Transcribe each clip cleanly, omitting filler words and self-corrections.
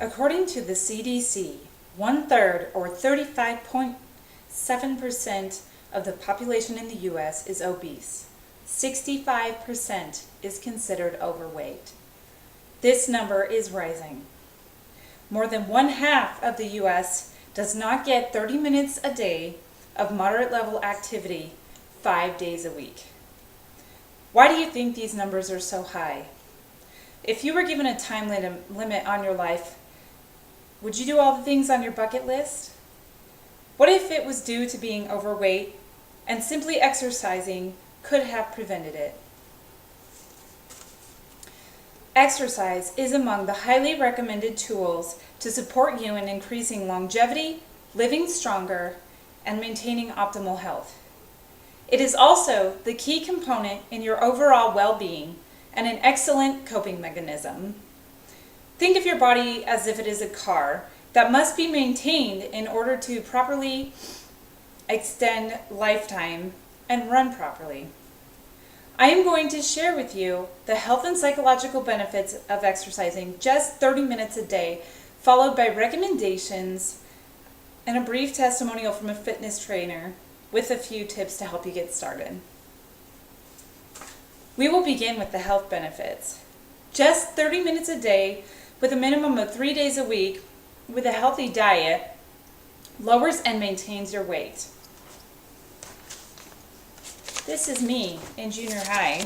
According to the CDC, 1/3 or 35.7% of the population in the U.S. is obese. 65% is considered overweight. This number is rising. More than 1/2 of the U.S. does not get 30 minutes a day of moderate level activity 5 days a week. Why do you think these numbers are so high? If you were given a time limit on your life, would you do all the things on your bucket list? What if it was due to being overweight and simply exercising could have prevented it? Exercise is among the highly recommended tools to support you in increasing longevity, living stronger, and maintaining optimal health. It is also the key component in your overall well-being and an excellent coping mechanism. Think of your body as if it is a car that must be maintained in order to properly extend lifetime and run properly. I am going to share with you the health and psychological benefits of exercising just 30 minutes a day, followed by recommendations and a brief testimonial from a fitness trainer with a few tips to help you get started. We will begin with the health benefits. Just 30 minutes a day with a minimum of 3 days a week with a healthy diet lowers and maintains your weight. This is me in junior high.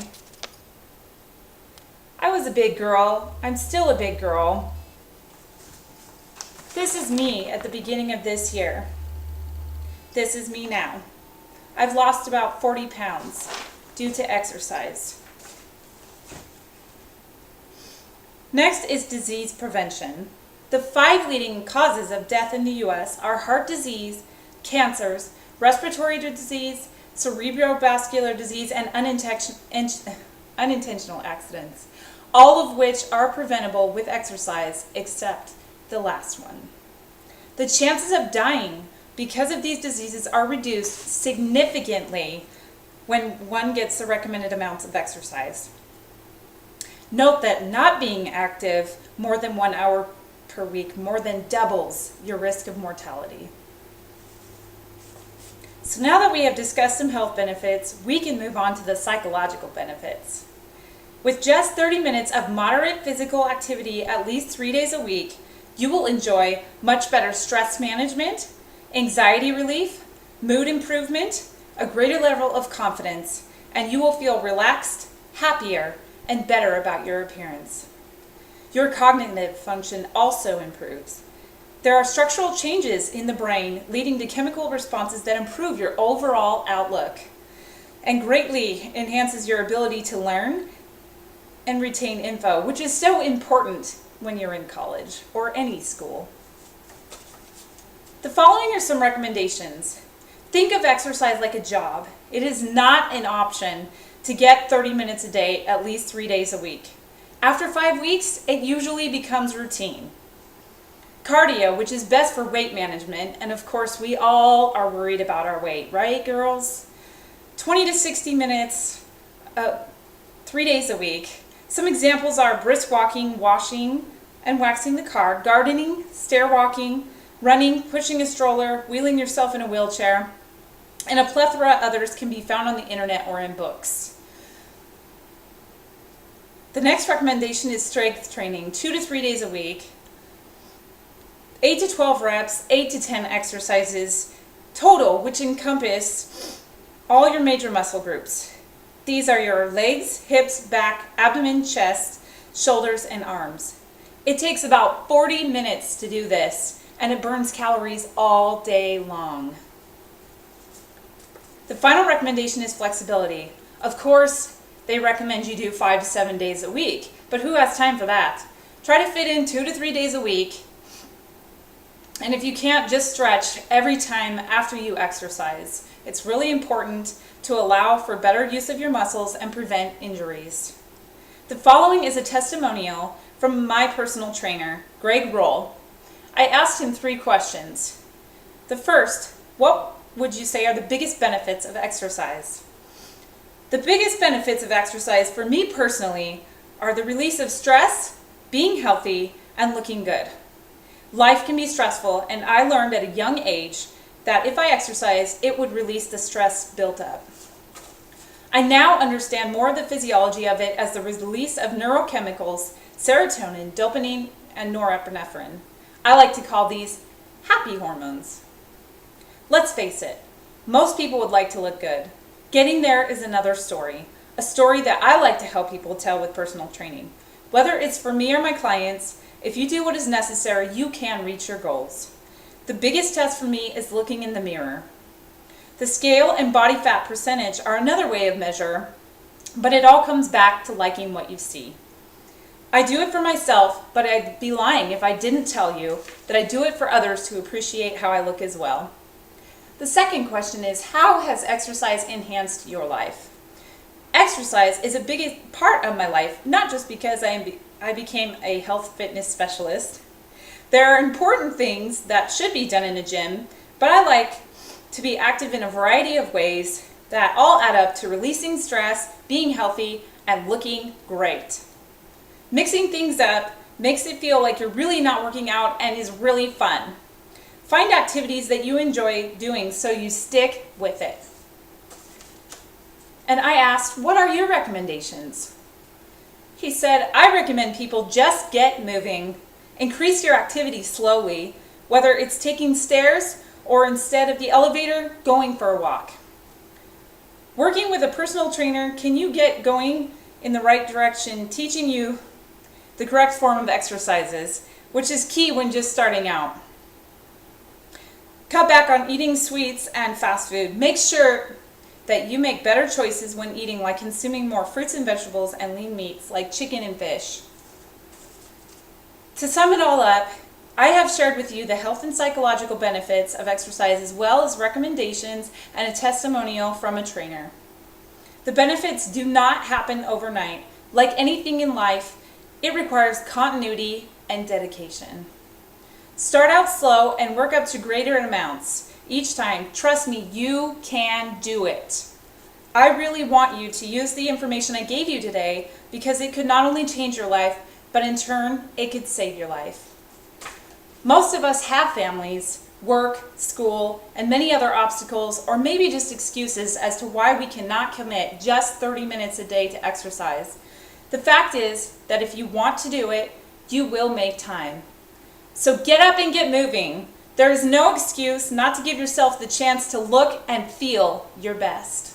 I was a big girl. I'm still a big girl. This is me at the beginning of this year. This is me now. I've lost about 40 pounds due to exercise. Next is disease prevention. The 5 leading causes of death in the U.S. are heart disease, cancers, respiratory disease, cerebrovascular disease, and unintentional accidents, all of which are preventable with exercise except the last one. The chances of dying because of these diseases are reduced significantly when one gets the recommended amounts of exercise. Note that not being active more than 1 hour per week more than doubles your risk of mortality. So now that we have discussed some health benefits, we can move on to the psychological benefits. With just 30 minutes of moderate physical activity at least 3 days a week, you will enjoy much better stress management, anxiety relief, mood improvement, a greater level of confidence, and you will feel relaxed, happier, and better about your appearance. Your cognitive function also improves. There are structural changes in the brain leading to chemical responses that improve your overall outlook and greatly enhances your ability to learn and retain info, which is so important when you're in college or any school. The following are some recommendations. Think of exercise like a job. It is not an option to get 30 minutes a day at least 3 days a week. After 5 weeks, it usually becomes routine. Cardio, which is best for weight management, and of course we all are worried about our weight, right girls? 20 to 60 minutes, 3 days a week. Some examples are brisk walking, washing and waxing the car, gardening, stair walking, running, pushing a stroller, wheeling yourself in a wheelchair, and a plethora of others can be found on the internet or in books. The next recommendation is strength training, 2 to 3 days a week. 8 to 12 reps, 8 to 10 exercises total, which encompass all your major muscle groups. These are your legs, hips, back, abdomen, chest, shoulders, and arms. It takes about 40 minutes to do this, and it burns calories all day long. The final recommendation is flexibility. Of course, they recommend you do 5 to 7 days a week, but who has time for that? Try to fit in 2 to 3 days a week, and if you can't, just stretch every time after you exercise. It's really important to allow for better use of your muscles and prevent injuries. The following is a testimonial from my personal trainer, Greg Roll. I asked him 3 questions. The first, what would you say are the biggest benefits of exercise? The biggest benefits of exercise for me personally are the release of stress, being healthy, and looking good. Life can be stressful, and I learned at a young age that if I exercise, it would release the stress built up. I now understand more of the physiology of it as the release of neurochemicals, serotonin, dopamine, and norepinephrine. I like to call these happy hormones. Let's face it, most people would like to look good. Getting there is another story, a story that I like to help people tell with personal training. Whether it's for me or my clients, if you do what is necessary, you can reach your goals. The biggest test for me is looking in the mirror. The scale and body fat percentage are another way of measure, but it all comes back to liking what you see. I do it for myself, but I'd be lying if I didn't tell you that I do it for others to appreciate how I look as well. The second question is, how has exercise enhanced your life? Exercise is a big part of my life, not just because I became a health fitness specialist. There are important things that should be done in a gym, but I like to be active in a variety of ways that all add up to releasing stress, being healthy, and looking great. Mixing things up makes it feel like you're really not working out and is really fun. Find activities that you enjoy doing so you stick with it. And I asked, what are your recommendations? He said, I recommend people just get moving. Increase your activity slowly, whether it's taking stairs or instead of the elevator, going for a walk. Working with a personal trainer, can you get going in the right direction, teaching you the correct form of exercises, which is key when just starting out. Cut back on eating sweets and fast food. Make sure that you make better choices when eating, like consuming more fruits and vegetables and lean meats like chicken and fish. To sum it all up, I have shared with you the health and psychological benefits of exercise, as well as recommendations and a testimonial from a trainer. The benefits do not happen overnight. Like anything in life, it requires continuity and dedication. Start out slow and work up to greater amounts each time. Trust me, you can do it. I really want you to use the information I gave you today, because it could not only change your life, but in turn, it could save your life. Most of us have families, work, school, and many other obstacles, or maybe just excuses as to why we cannot commit just 30 minutes a day to exercise. The fact is that if you want to do it, you will make time. So get up and get moving. There is no excuse not to give yourself the chance to look and feel your best.